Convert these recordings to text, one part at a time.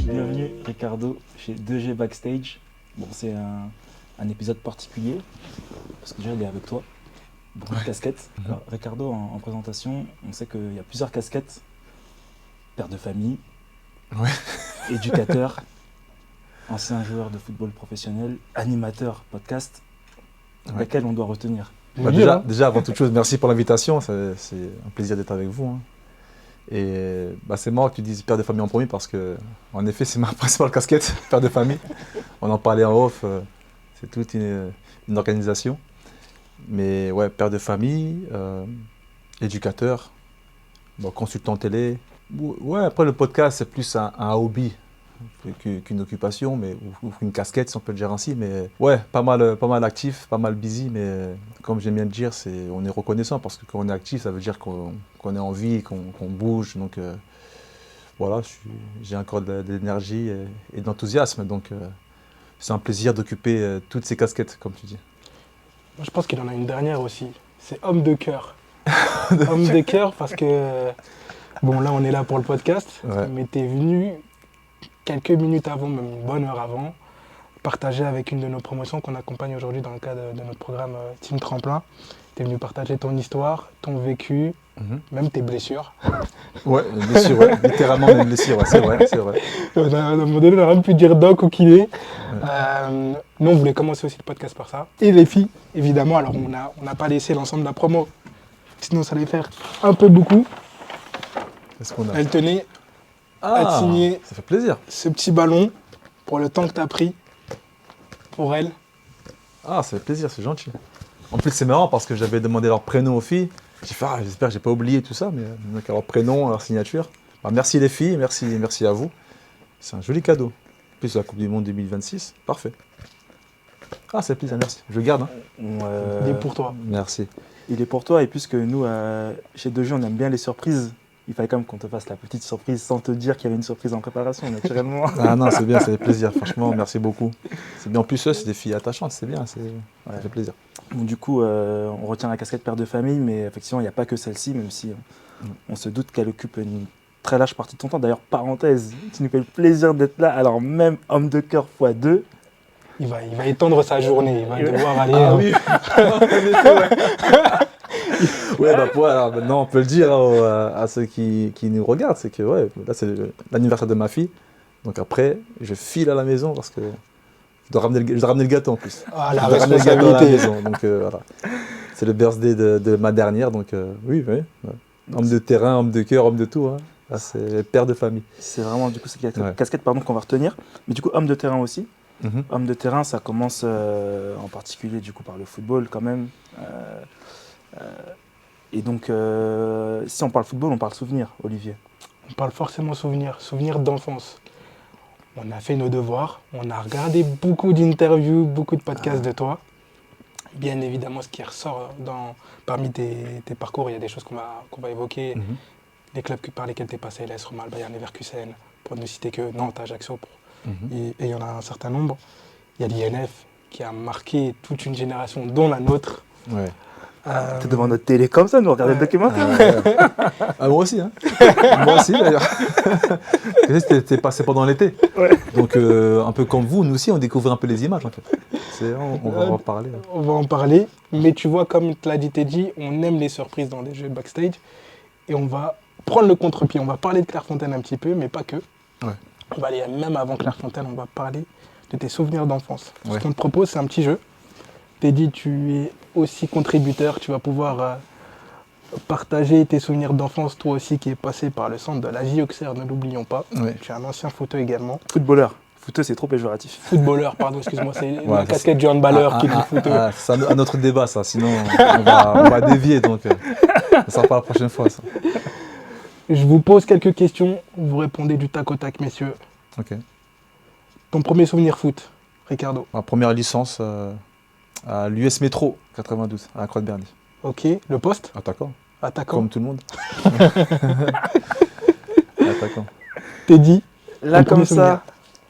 Bienvenue Ricardo chez 2G Backstage. Bon, c'est un épisode particulier parce que déjà il est avec toi. Beaucoup de casquettes. Alors, Ricardo, en présentation, on sait qu'il y a plusieurs casquettes. Père de famille, éducateur, ancien joueur de football professionnel, animateur podcast. Laquelle on doit retenir? Déjà, avant toute chose, merci pour l'invitation. C'est un plaisir d'être avec vous. Et c'est marrant que tu dises père de famille en premier parce que, en effet, c'est ma principale casquette, père de famille. On en parlait en off, c'est toute une organisation. Mais ouais, père de famille, éducateur, consultant télé. Ouais, après le podcast, c'est plus un hobby qu'une occupation, ou une casquette, si on peut le dire ainsi. Mais ouais, pas mal actif, pas mal busy, mais comme j'aime bien le dire, on est reconnaissant parce que quand on est actif, ça veut dire qu'on est en vie, qu'on bouge. Donc voilà, j'ai encore de l'énergie et de l'enthousiasme. Donc c'est un plaisir d'occuper toutes ces casquettes, comme tu dis. Moi, je pense qu'il en a une dernière aussi. C'est homme de cœur. Homme de cœur parce que, bon, là, on est là pour le podcast, mais tu es venu quelques minutes avant, même une bonne heure avant, partager avec une de nos promotions qu'on accompagne aujourd'hui dans le cadre de notre programme Team Tremplin. Tu es venu partager ton histoire, ton vécu, même tes blessures. Ouais, blessures, ouais. Littéralement mes blessures, ouais, c'est vrai. À un moment donné, on n'a même pu dire doc ou kiné. Nous, on voulait commencer aussi le podcast par ça. Et les filles, évidemment, alors on n'a pas laissé l'ensemble de la promo, sinon ça allait faire un peu beaucoup. Qu'est-ce qu'on a ? Elle tenait à signer ça fait plaisir. ce petit ballon pour le temps que tu as pris pour elle. Ah, ça fait plaisir, c'est gentil. En plus, c'est marrant parce que j'avais demandé leur prénom aux filles. J'ai fait, j'espère que j'ai pas oublié tout ça, mais donc leur prénom, leur signature. Merci les filles, merci à vous. C'est un joli cadeau. En plus, la Coupe du Monde 2026, parfait. Ah, c'est plaisir, merci. Je le garde. Il est pour toi. Merci. Il est pour toi, et puisque nous, chez 2G, on aime bien les surprises, il fallait quand même qu'on te fasse la petite surprise sans te dire qu'il y avait une surprise en préparation, naturellement. Ah non, c'est bien, ça fait plaisir. Franchement, merci beaucoup. C'est bien. En plus, eux, c'est des filles attachantes, c'est bien, ça fait plaisir. Bon, du coup, on retient la casquette père de famille, mais effectivement, il n'y a pas que celle-ci, même si on se doute qu'elle occupe une très large partie de ton temps. D'ailleurs, parenthèse, tu nous fais le plaisir d'être là, alors même homme de cœur x2. Il va étendre sa journée, il va devoir aller... Ah oui, ouais, alors maintenant on peut le dire à ceux qui nous regardent, c'est que là c'est l'anniversaire de ma fille, donc après je file à la maison parce que je dois ramener le gâteau en plus. Ah, la je dois ramener le gâteau à la responsabilité. maison, donc voilà. C'est le birthday de ma dernière, donc oui. Homme de terrain, homme de cœur, homme de tout, hein. Là, c'est père de famille. C'est vraiment du coup cette casquette qu'on va retenir, mais du coup homme de terrain aussi. Homme de terrain, ça commence en particulier du coup par le football quand même. Et donc, si on parle football, on parle souvenir, Olivier. On parle forcément souvenir d'enfance. On a fait nos devoirs, on a regardé beaucoup d'interviews, beaucoup de podcasts de toi. Bien évidemment, ce qui ressort parmi tes parcours, il y a des choses qu'on va évoquer. Les clubs par lesquels tu es passé, l'AS Roma, le Bayern Leverkusen, pour ne citer que Nantes, Ajaccio, et il y en a un certain nombre. Il y a l'INF qui a marqué toute une génération, dont la nôtre. Ouais. T'es devant notre télé comme ça, nous regarder le documentaire. Moi aussi, hein. Moi aussi d'ailleurs. T'es passé pendant l'été. Donc un peu comme vous, nous aussi on découvre un peu les images en fait. On va en parler. On va en parler, mais tu vois, comme te l'a dit Teddy, on aime les surprises dans des jeux backstage et on va prendre le contre-pied. On va parler de Clairefontaine un petit peu, mais pas que. On va aller même avant Clairefontaine, on va parler de tes souvenirs d'enfance. Ce qu'on te propose, c'est un petit jeu. Teddy, tu es aussi contributeur, tu vas pouvoir partager tes souvenirs d'enfance, toi aussi qui es passé par le centre de la vie Auxerre, ne l'oublions pas. Tu es un ancien footeux également. Footballeur. Footeux, c'est trop péjoratif. Footballeur, pardon, excuse-moi, c'est la casquette du handballeur qui dit footeux. C'est un autre débat ça, sinon on va dévier, donc ça sera pas la prochaine fois ça. Je vous pose quelques questions, vous répondez du tac au tac, messieurs. Ok. Ton premier souvenir foot, Ricardo? Ma première licence à l'US Métro 92, à la Croix de Berny. Ok, le poste? Attaquant. Attaquant. Comme tout le monde. Attaquant. Teddy? Là comme ça,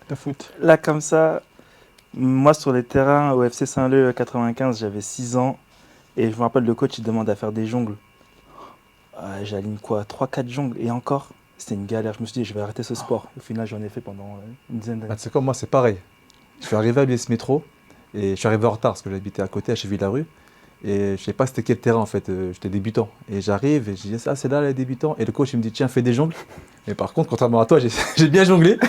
de foot. là comme ça, Moi, sur les terrains au FC Saint-Leu 95, j'avais 6 ans. Et je me rappelle, le coach, il demande à faire des jongles. J'aligne quoi 3-4 jongles. Et encore, c'était une galère. Je me suis dit, je vais arrêter ce sport. Au final, j'en ai fait pendant une dizaine d'années. Tu sais comme moi, c'est pareil. Je suis arrivé à l'US Métro et je suis arrivé en retard parce que j'habitais à côté, à Cheville-la-Rue. Et je sais pas c'était quel terrain en fait, j'étais débutant. Et j'arrive et je dis ça c'est là les débutants. Et le coach il me dit tiens fais des jongles. Et par contre contrairement à toi j'ai bien jonglé.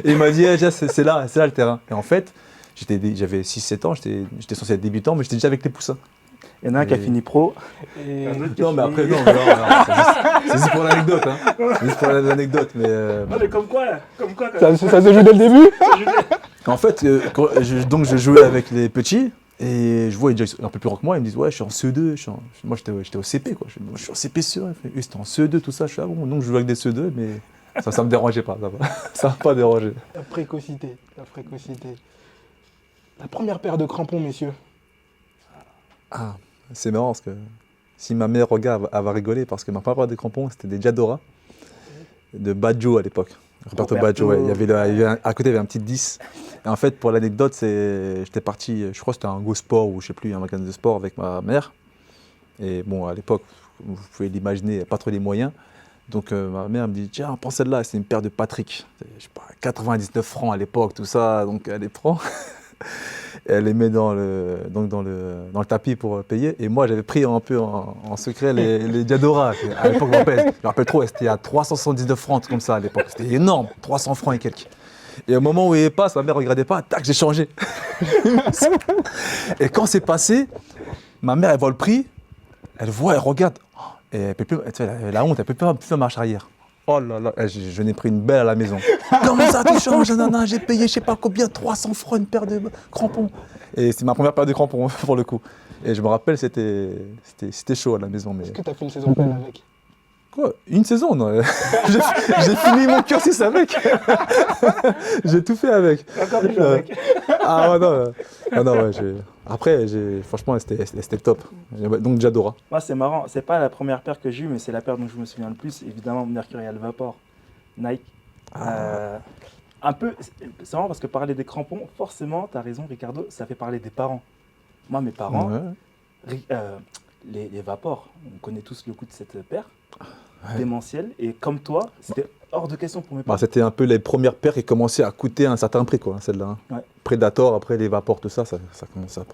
Et il m'a dit c'est là le terrain. Et en fait j'avais 6-7 ans, j'étais censé être débutant mais j'étais déjà avec les poussins. Il y en a un qui a fini pro. Non mais après non, c'est juste pour l'anecdote. Hein. C'est juste pour l'anecdote. Mais comme quoi Ça se joue dès le début. En fait donc je jouais avec les petits. Et je vois, il est un peu plus grand que moi, ils me disent ouais, je suis en CE2. Moi, j'étais au CP, quoi. Je suis en CP sûr. Eux, c'était en CE2, tout ça. Je suis bon, donc je joue avec des CE2, mais ça me dérangeait pas. Ça m'a pas dérangé. La précocité. La première paire de crampons, messieurs. Ah, c'est marrant parce que si ma mère regarde, elle va rigoler parce que ma première paire de crampons, c'était des Diadora de Baggio à l'époque. Roberto Baggio, ouais. À côté, il y avait un petit 10. Et en fait, pour l'anecdote, j'étais parti, je crois que c'était un Go Sport ou je sais plus, un magasin de sport avec ma mère. Et bon, à l'époque, vous pouvez l'imaginer, pas trop les moyens. Donc ma mère me dit, tiens, prends celle-là, c'est une paire de Patrick. Je sais pas, 99 francs à l'époque, tout ça, donc elle les prend. Et elle les met dans le tapis pour payer. Et moi, j'avais pris un peu en secret les Diadora. À l'époque, je me rappelle trop, c'était à 379 francs, comme ça à l'époque. C'était énorme, 300 francs et quelques. Et au moment où il passe, ma mère ne regardait pas, tac, j'ai changé. Et quand c'est passé, ma mère, elle voit le prix, elle voit, elle regarde. Et elle peut plus, la honte, elle peut plus faire marche arrière. Oh là là, je n'ai pris une belle à la maison. Comment ça tu changes, nanana, j'ai payé je sais pas combien, 300 francs une paire de crampons. Et c'est ma première paire de crampons pour le coup. Et je me rappelle, c'était chaud à la maison. Mais... Est-ce que tu as fait une saison pleine avec? Quoi? Une saison, non. J'ai fini mon cursus avec. J'ai tout fait avec. Encore des choses avec. Ah non, ouais, après, franchement, c'était top. Donc Diadora. Moi, c'est marrant. C'est pas la première paire que j'ai eue, mais c'est la paire dont je me souviens le plus. Évidemment, Mercurial Vapor, Nike. Un peu, c'est marrant parce que parler des crampons, forcément, tu as raison, Ricardo, ça fait parler des parents. Moi, mes parents, les Vapors, on connaît tous le coup de cette paire. Démentiel. Et comme toi, c'était hors de question pour mes parents. C'était un peu les premières paires qui commençaient à coûter un certain prix, quoi, celle-là. Hein. Ouais. Predator, après les Vapors, tout ça, ça commençait à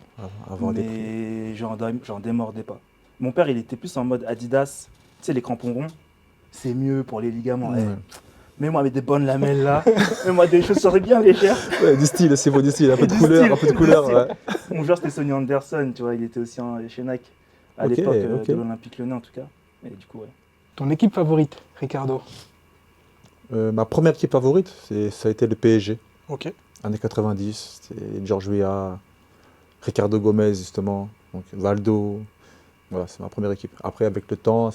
avoir des prix. Mais j'en démordais pas. Mon père, il était plus en mode Adidas, tu sais, les crampons ronds, c'est mieux pour les ligaments. Ouais. Mets-moi avec des bonnes lamelles là, mets-moi des chaussures bien légères. Ouais, du style, c'est beau, du style, un peu de couleur. Ouais. Mon joueur, c'était Sonny Anderson, tu vois, il était aussi chez Nike, à l'époque de l'Olympique Lyonnais en tout cas. Et du coup, ouais. Ton équipe favorite, Ricardo? Ma première équipe favorite, ça a été le PSG. Ok. Années 90, c'était George Weah, Ricardo Gomez justement, donc Valdo. Voilà, c'est ma première équipe. Après, avec le temps,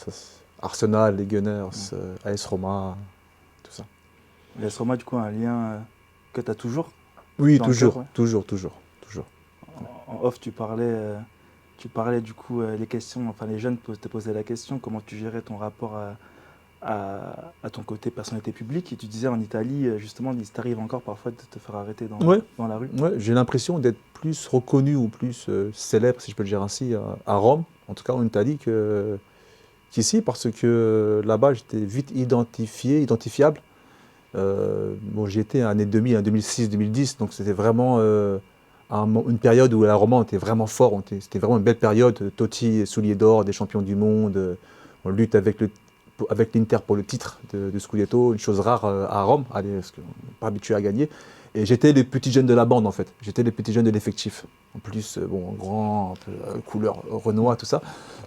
Arsenal, les Gunners, AS Roma, tout ça. L'AS Roma, du coup, un lien que tu as toujours? Oui, toujours. En off, tu parlais du coup les questions, enfin les jeunes te posaient la question, comment tu gérais ton rapport à ton côté personnalité publique, et tu disais en Italie, justement, il t'arrive encore parfois de te faire arrêter dans la rue. Ouais, j'ai l'impression d'être plus reconnu ou plus célèbre, si je peux le dire ainsi, à Rome, en tout cas en Italie, qu'ici, parce que là-bas j'étais vite identifiable. J'y étais en année 2000, en 2006-2010, donc c'était vraiment une période où la Roma était vraiment fort, c'était vraiment une belle période. Totti, soulier d'or, des champions du monde, on lutte avec l'Inter pour le titre de Scudetto, une chose rare à Rome, parce qu'on n'est pas habitué à gagner. Et j'étais les petits jeunes de la bande en fait, j'étais les petits jeunes de l'effectif. En plus, grand, un peu, couleur Renoir, tout ça.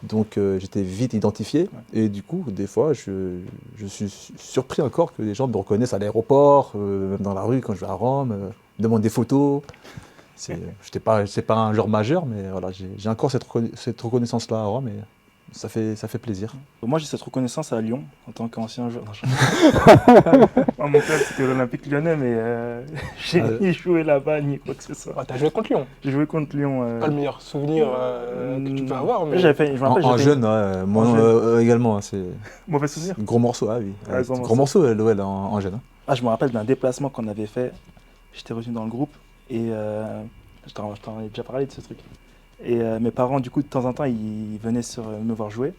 Donc j'étais vite identifié. Et du coup, des fois, je suis surpris encore que les gens me reconnaissent à l'aéroport, même dans la rue quand je vais à Rome, me demandent des photos. C'est pas un joueur majeur, mais voilà, j'ai encore cette reconnaissance-là à Rome. Et ça fait plaisir. Moi, j'ai cette reconnaissance à Lyon, en tant qu'ancien joueur. Mon père, c'était l'Olympique Lyonnais, mais j'ai ni joué là-bas, ni quoi que ce soit. Ah, t'as joué contre Lyon? J'ai joué contre Lyon. Pas le meilleur souvenir que tu peux avoir, mais... En jeune, moi également. C'est mauvais souvenir. Gros morceau, oui. Gros morceau, l'OL en jeune. Je me rappelle d'un déplacement qu'on avait fait. j'étais reçu dans le groupe et je t'en ai déjà parlé de ce truc. Et mes parents, du coup, de temps en temps, ils venaient me voir jouer.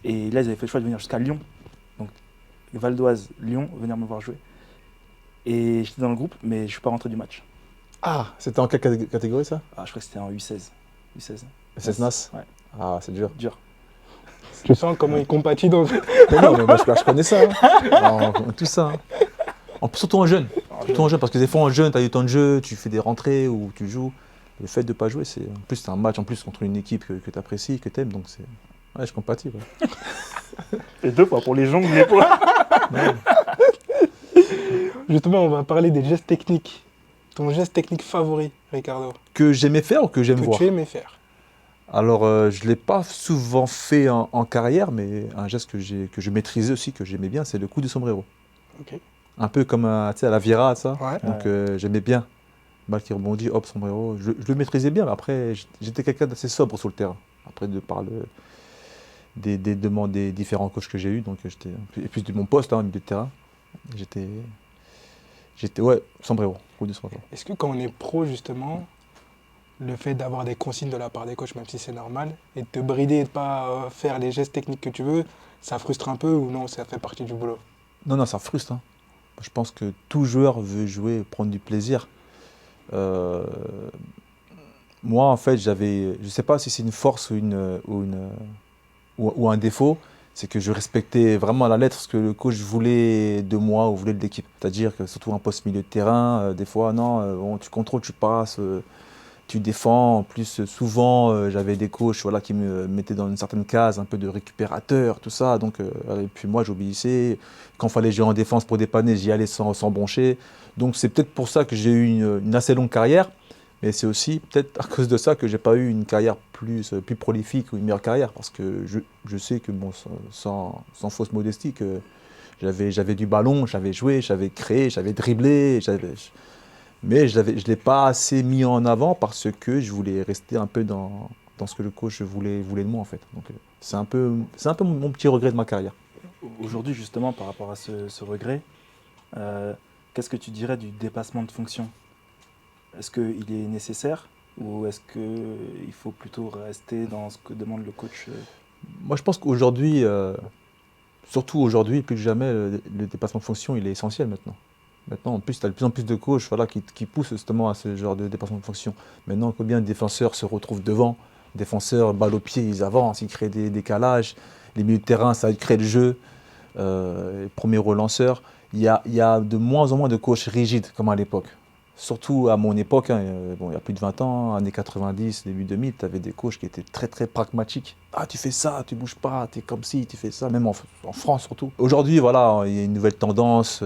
Et là, ils avaient fait le choix de venir jusqu'à Lyon. Donc, Val d'Oise, Lyon, venir me voir jouer. Et j'étais dans le groupe, mais je ne suis pas rentré du match. Ah, c'était en quelle catégorie ça? Ah, je crois que c'était en U16. U16. U16 NAS? Ouais. Ah, c'est dur. Dur. Tu sens comment il compatit dans. Mais non, mais moi je connais ça. Hein. Tout ça. Hein. Surtout en jeune. Surtout en jeune, parce que des fois en jeune, tu as du temps de jeu, tu fais des rentrées ou tu joues. Le fait de ne pas jouer, en plus c'est un match en plus contre une équipe que tu apprécies, que tu aimes, donc c'est. Ouais, je compatis. Ouais. Et 2 fois pour les jongles, mais pour. Justement, on va parler des gestes techniques. Ton geste technique favori, Ricardo? Que j'aimais faire ou que j'aime voir? Que tu aimais faire. Alors, je ne l'ai pas souvent fait en carrière, mais un geste que je maîtrisais aussi, que j'aimais bien, c'est le coup de sombrero. Ok. Un peu comme à la Vira, ça. Ouais. Donc, j'aimais bien. Balle qui rebondit, hop, sombrero. Je le maîtrisais bien, mais après, j'étais quelqu'un d'assez sobre sur le terrain. Après, de par des demandes des différents coachs que j'ai eus, donc et puis de mon poste, milieu de terrain, j'étais ouais, sombrero, coup de sombrero. Est-ce que quand on est pro, justement, le fait d'avoir des consignes de la part des coachs, même si c'est normal, et de te brider et de ne pas faire les gestes techniques que tu veux, ça frustre un peu ou non, ça fait partie du boulot? Non, ça frustre. Hein. Je pense que tout joueur veut jouer, prendre du plaisir. Moi, en fait, je ne sais pas si c'est une force ou un défaut, c'est que je respectais vraiment à la lettre ce que le coach voulait de moi ou voulait de l'équipe. C'est-à-dire que surtout un poste milieu de terrain, des fois, non, tu contrôles, tu passes, tu défends. En plus, souvent, j'avais des coachs qui me mettaient dans une certaine case, un peu de récupérateur, tout ça. Donc, et puis moi, j'obéissais. Quand il fallait jouer en défense pour dépanner, j'y allais sans broncher. Donc, c'est peut-être pour ça que j'ai eu une assez longue carrière. Mais c'est aussi peut-être à cause de ça que je n'ai pas eu une carrière plus prolifique ou une meilleure carrière. Parce que je sais que, bon, sans fausse modestie, que j'avais du ballon, j'avais joué, j'avais créé, j'avais dribblé. Mais je ne l'ai pas assez mis en avant parce que je voulais rester un peu dans ce que le coach voulait de moi, en fait. Donc c'est un peu mon petit regret de ma carrière. Aujourd'hui, justement, par rapport à ce regret, qu'est-ce que tu dirais du dépassement de fonction? Est-ce qu'il est nécessaire ou est-ce qu'il faut plutôt rester dans ce que demande le coach? Moi, je pense qu'aujourd'hui, surtout aujourd'hui, plus que jamais, le dépassement de fonction, il est essentiel maintenant. Maintenant, en plus, tu as de plus en plus de coachs qui poussent justement à ce genre de dépassement de fonction. Maintenant, combien de défenseurs se retrouvent devant? Défenseurs, balle au pied, ils avancent, ils créent des décalages. Les milieux de terrain, ça crée le jeu. Premier relanceur. Il y a de moins en moins de coachs rigides comme à l'époque. Surtout à mon époque, il y a plus de 20 ans, années 90, début 2000, tu avais des coachs qui étaient très très pragmatiques. Ah, tu fais ça, tu bouges pas, tu es comme ci, tu fais ça, même en France surtout. Aujourd'hui, voilà, il y a une nouvelle tendance,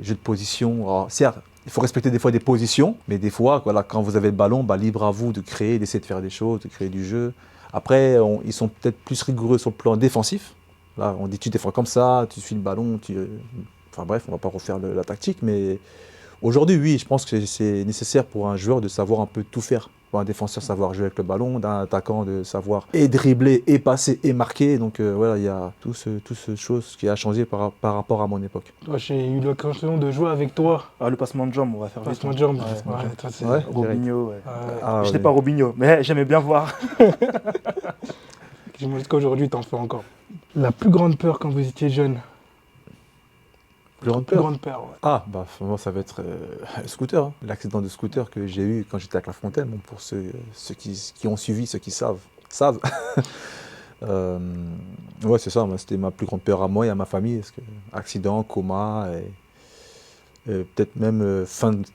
jeu de position. Alors, certes, il faut respecter des fois des positions, mais des fois, quand vous avez le ballon, libre à vous de créer, d'essayer de faire des choses, de créer du jeu. Après, ils sont peut-être plus rigoureux sur le plan défensif. Là, on dit tu défends comme ça, tu suis le ballon, enfin bref, on ne va pas refaire la tactique, mais aujourd'hui, oui, je pense que c'est nécessaire pour un joueur de savoir un peu tout faire. Pour un défenseur, savoir jouer avec le ballon, d'un attaquant de savoir et dribbler, et passer, et marquer. Donc voilà, il y a tout ce chose qui a changé par rapport à mon époque. Toi, j'ai eu l'occasion de jouer avec toi. Ah, le passement de jambes, on va faire vite. Passement de jambes. Ouais, toi, c'est... Ouais, Robinho, ouais. Ah, Je n'étais pas Robinho, mais j'aimais bien voir. J'imagine qu'aujourd'hui, tu en fais encore. La plus grande peur quand vous étiez jeune? Plus grande peur, ouais. Ah, moi, ça va être le scooter. Hein. L'accident de scooter que j'ai eu quand j'étais à Clairefontaine. Bon, pour ceux qui ont suivi, ceux qui savent. Ouais, c'est ça. C'était ma plus grande peur à moi et à ma famille. Parce que accident, coma, et peut-être même fin de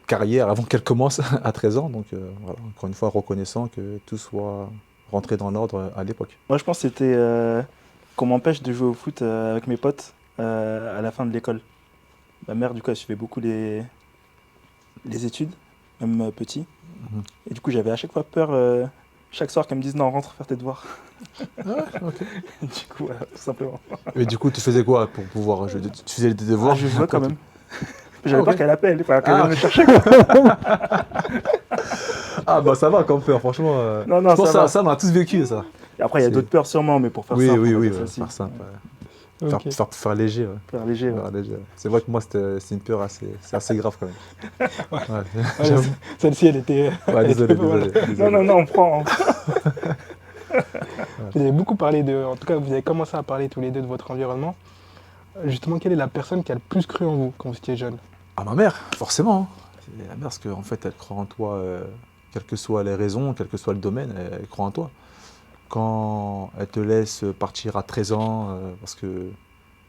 carrière avant qu'elle commence à 13 ans. Donc, voilà, encore une fois, reconnaissant que tout soit rentré dans l'ordre à l'époque. Moi, je pense que c'était qu'on m'empêche de jouer au foot avec mes potes à la fin de l'école. Ma mère, du coup, elle suivait beaucoup les études, même petit. Mhm. Et du coup, j'avais à chaque fois peur, chaque soir, qu'elle me dise non, rentre faire tes devoirs. Ah ouais, ok. Du coup, voilà, tout simplement. Et du coup, tu faisais quoi pour pouvoir jouer? Tu faisais des devoirs? Je jouais quand même. J'avais ok. peur qu'elle appelle, qu'elle vienne me chercher. Ah bah ça va comme peur, franchement. Non, je pense ça va. ça, on a tous vécu ça. Et après, il y a d'autres peurs sûrement, mais pour faire Oui, simple. oui, on va oui, dire celle-ci. faire simple. Ok. Faire léger. Ouais. Faire léger. Ouais. Faire léger, ouais. C'est vrai que moi, c'est une peur c'est assez grave quand même. Ouais. Ouais. Ouais, celle-ci, elle était. Ouais, elle était désolé, pas mal. désolé, désolé. Non, on prend. Vous avez beaucoup parlé de. En tout cas, vous avez commencé à parler tous les deux de votre environnement. Justement, quelle est la personne qui a le plus cru en vous quand vous étiez jeune? Ah, ma mère, forcément. C'est la mère, parce qu'en fait, elle croit en toi, quelles que soient les raisons, quel que soit le domaine, elle croit en toi. Quand elle te laisse partir à 13 ans, parce que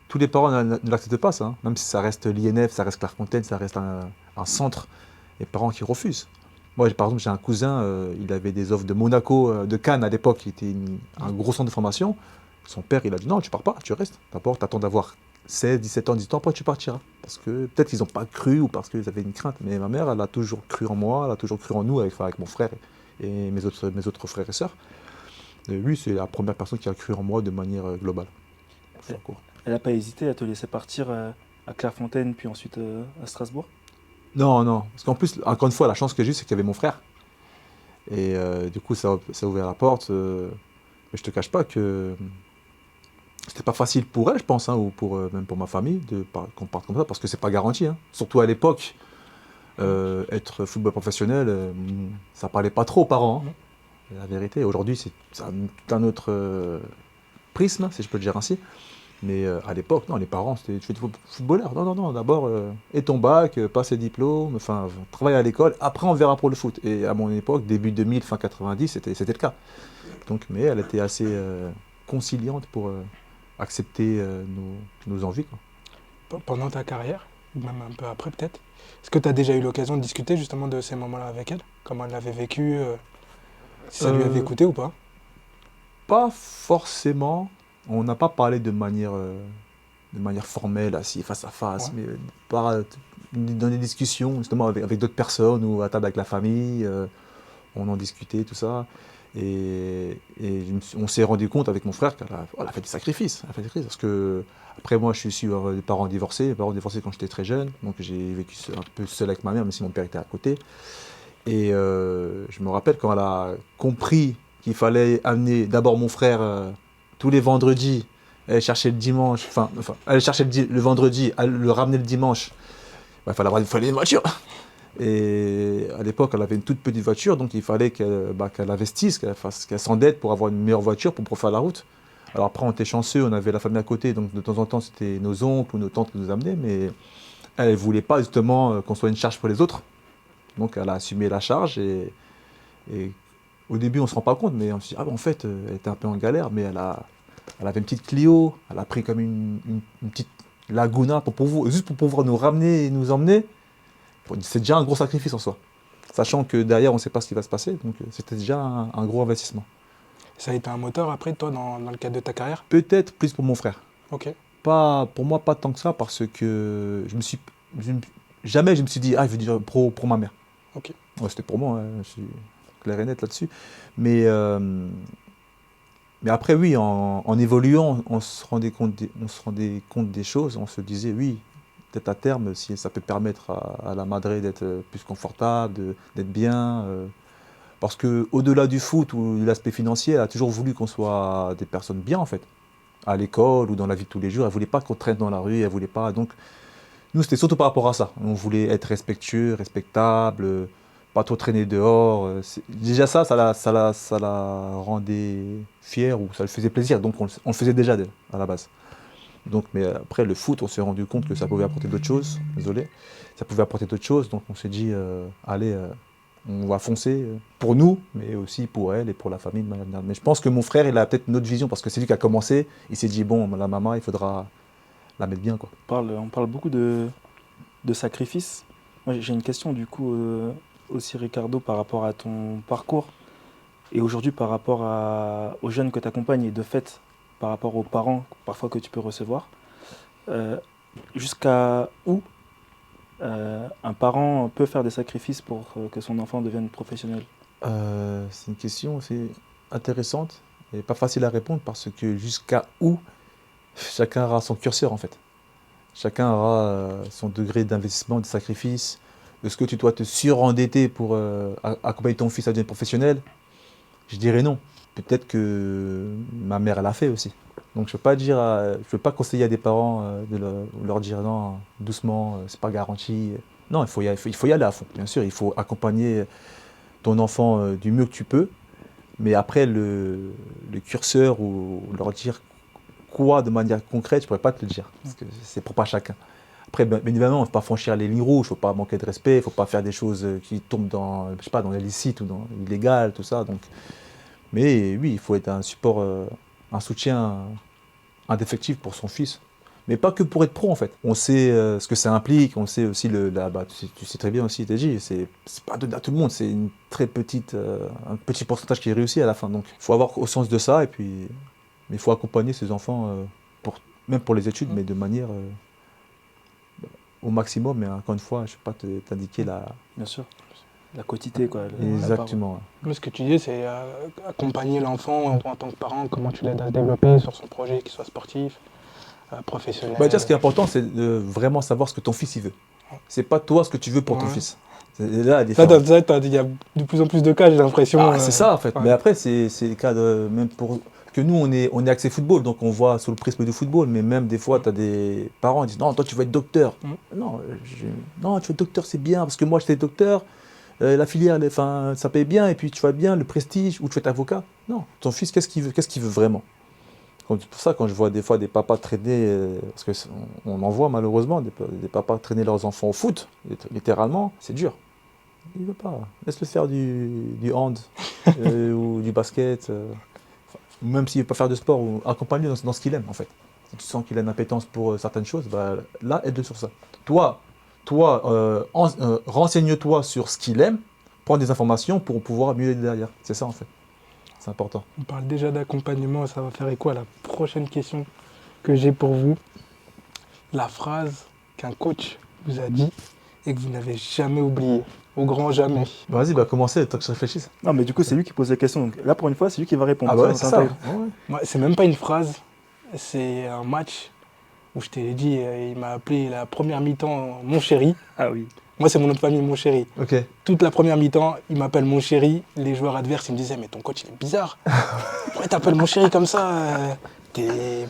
tous les parents ne l'acceptent pas, ça. Hein. Même si ça reste l'INF, ça reste Clairefontaine, ça reste un centre, les parents qui refusent. Moi, par exemple, j'ai un cousin, il avait des offres de Monaco, de Cannes à l'époque, qui était un gros centre de formation. Son père, il a dit non, tu pars pas, tu restes. D'abord, tu attends d'avoir 16, 17 ans, 18 ans, après tu partiras. Parce que peut-être qu'ils n'ont pas cru ou parce qu'ils avaient une crainte. Mais ma mère, elle a toujours cru en moi, elle a toujours cru en nous, avec mon frère et mes autres frères et sœurs. Et lui, c'est la première personne qui a cru en moi de manière globale. Elle n'a pas hésité à te laisser partir à Clairefontaine, puis ensuite à Strasbourg? Non, non. Parce qu'en plus, encore une fois, la chance que j'ai eue, c'est qu'il y avait mon frère. Et du coup, ça a ouvert la porte. Mais je te cache pas que c'était pas facile pour elle, je pense, hein, ou même pour ma famille, qu'on parte comme ça, parce que c'est pas garanti. Hein. Surtout à l'époque, être football professionnel, ça parlait pas trop aux parents. Hein. La vérité, aujourd'hui, c'est un autre prisme, si je peux le dire ainsi. Mais à l'époque, non, les parents, c'était tu fais du footballeur. Non, non, non, d'abord, et ton bac, passe tes diplômes, enfin, travaille à l'école, après on verra pour le foot. Et à mon époque, début 2000, fin 90, c'était le cas. Donc, mais elle était assez conciliante pour accepter nos envies. Quoi. Pendant ta carrière, ou même un peu après peut-être, est-ce que tu as déjà eu l'occasion de discuter justement de ces moments-là avec elle? Comment elle l'avait vécu? Si ça lui avait coûté ou pas? Pas forcément. On n'a pas parlé de manière formelle, assis face à face, Ouais. mais dans des discussions justement avec d'autres personnes ou à table avec la famille, on en discutait, tout ça. Et on s'est rendu compte avec mon frère qu'elle a fait des sacrifices. Elle a fait des sacrifices parce que, après moi, je suis issu des parents divorcés quand j'étais très jeune, donc j'ai vécu un peu seul avec ma mère, même si mon père était à côté. Et je me rappelle quand elle a compris qu'il fallait amener d'abord mon frère tous les vendredis, aller chercher le dimanche, aller chercher le vendredi, le ramener le dimanche, il fallait une voiture. Et à l'époque, elle avait une toute petite voiture, donc il fallait qu'elle investisse, qu'elle s'endette pour avoir une meilleure voiture pour faire la route. Alors après, on était chanceux, on avait la famille à côté, donc de temps en temps, c'était nos oncles ou nos tantes qui nous amenaient, mais elle ne voulait pas justement qu'on soit une charge pour les autres. Donc elle a assumé la charge et au début on ne se rend pas compte, mais on se dit, en fait, elle était un peu en galère, mais elle avait une petite Clio, elle a pris comme une petite Laguna juste pour pouvoir nous ramener et nous emmener. C'est déjà un gros sacrifice en soi. Sachant que derrière on ne sait pas ce qui va se passer, donc c'était déjà un gros investissement. Ça a été un moteur après, toi, dans le cadre de ta carrière? Peut-être plus pour mon frère. Ok. Pour moi, pas tant que ça, parce que jamais je me suis dit, je veux dire pour ma mère. Ok. Ouais, c'était pour moi, hein, je suis clair et net là-dessus. Mais après, oui, en évoluant, on se rendait compte des choses. On se disait, oui, peut-être à terme, si ça peut permettre à la madré d'être plus confortable, d'être bien. Parce qu'au-delà du foot ou de l'aspect financier, elle a toujours voulu qu'on soit des personnes bien, en fait. À l'école ou dans la vie de tous les jours. Elle ne voulait pas qu'on traîne dans la rue, elle voulait pas. Donc, nous, c'était surtout par rapport à ça. On voulait être respectueux, respectable, pas trop traîner dehors. Déjà ça la rendait fière ou ça lui faisait plaisir. Donc on le faisait déjà d'elle, à la base. Donc, mais après, le foot, on s'est rendu compte que ça pouvait apporter d'autres choses. Désolé. Ça pouvait apporter d'autres choses. Donc on s'est dit, allez, on va foncer pour nous, mais aussi pour elle et pour la famille de manière générale. Mais je pense que mon frère, il a peut-être une autre vision parce que c'est lui qui a commencé. Il s'est dit, bon, la maman, il faudra la mettre bien, quoi. On parle beaucoup de sacrifices. Moi, j'ai une question du coup aussi, Ricardo, par rapport à ton parcours et aujourd'hui par rapport aux jeunes que tu accompagnes et de fait par rapport aux parents parfois que tu peux recevoir. Jusqu'à où un parent peut faire des sacrifices pour que son enfant devienne professionnel? C'est une question assez intéressante et pas facile à répondre parce que jusqu'à où chacun aura son curseur en fait. Chacun aura son degré d'investissement, de sacrifice. Est-ce que tu dois te surendetter pour accompagner ton fils à devenir professionnel? Je dirais non. Peut-être que ma mère, elle a fait aussi. Donc je ne peux pas conseiller à des parents de leur dire non, doucement, c'est pas garanti. Non, il faut y aller à fond, bien sûr. Il faut accompagner ton enfant du mieux que tu peux. Mais après, le curseur ou leur dire quoi de manière concrète, je ne pourrais pas te le dire. Parce que c'est propre à chacun. Après, bien évidemment, il ne faut pas franchir les lignes rouges, il ne faut pas manquer de respect, il ne faut pas faire des choses qui tombent dans, je sais pas, dans l'illicite ou dans l'illégal, tout ça. Donc. Mais oui, il faut être un support, un soutien indéfectible pour son fils. Mais pas que pour être pro en fait. On sait ce que ça implique, on sait aussi tu sais très bien aussi, TJ, c'est pas donné à tout le monde, c'est une très petite, un petit pourcentage qui réussit à la fin. Donc il faut avoir au sens de ça et puis mais il faut accompagner ses enfants même pour les études, mais de manière au maximum. Mais encore une fois, je ne vais pas t'indiquer la. Bien sûr. La quotité, quoi. Exactement. Ce que tu dis, c'est accompagner l'enfant en tant que parent, comment tu l'aides à se développer sur son projet, qu'il soit sportif, professionnel. Déjà, ce qui est important, c'est de vraiment savoir ce que ton fils il veut. C'est pas toi ce que tu veux pour ton fils. C'est là la différence. Il y a de plus en plus de cas, j'ai l'impression. C'est ça, en fait. Ouais. Mais après, c'est le cas même pour que nous, on est axé football, donc on voit sous le prisme du football. Mais même des fois, tu as des parents qui disent non, toi, tu vas être docteur. Non, tu vas être docteur, c'est bien, parce que moi, j'étais docteur. La filière, ça paye bien, et puis tu vas bien, le prestige, ou tu vas être avocat. Non, ton fils, qu'est-ce qu'il veut vraiment? C'est pour ça, quand je vois des fois des papas traîner, parce qu'on en voit malheureusement, des papas traîner leurs enfants au foot, littéralement, c'est dur. Il ne veut pas. Laisse-le faire du hand ou du basket. Même s'il ne veut pas faire de sport, ou accompagne-le dans ce qu'il aime, en fait. Si tu sens qu'il a une appétence pour certaines choses, là, aide-le sur ça. Toi, renseigne-toi sur ce qu'il aime, prends des informations pour pouvoir mieux l'aider derrière. C'est ça, en fait. C'est important. On parle déjà d'accompagnement, ça va faire écho à la prochaine question que j'ai pour vous. La phrase qu'un coach vous a dit et que vous n'avez jamais oubliée, au grand jamais. Vas-y, commencez, le temps que je réfléchisse. Non, mais du coup, c'est lui qui pose la question. Donc là, pour une fois, c'est lui qui va répondre. Ah bah ouais, c'est ça. Ouais, c'est même pas une phrase, c'est un match où je t'ai dit, il m'a appelé la première mi-temps mon chéri. Ah oui. Moi, c'est mon nom de famille, mon chéri. Ok. Toute la première mi-temps, il m'appelle mon chéri. Les joueurs adverses, ils me disaient, mais ton coach, il est bizarre. Pourquoi t'appelles mon chéri comme ça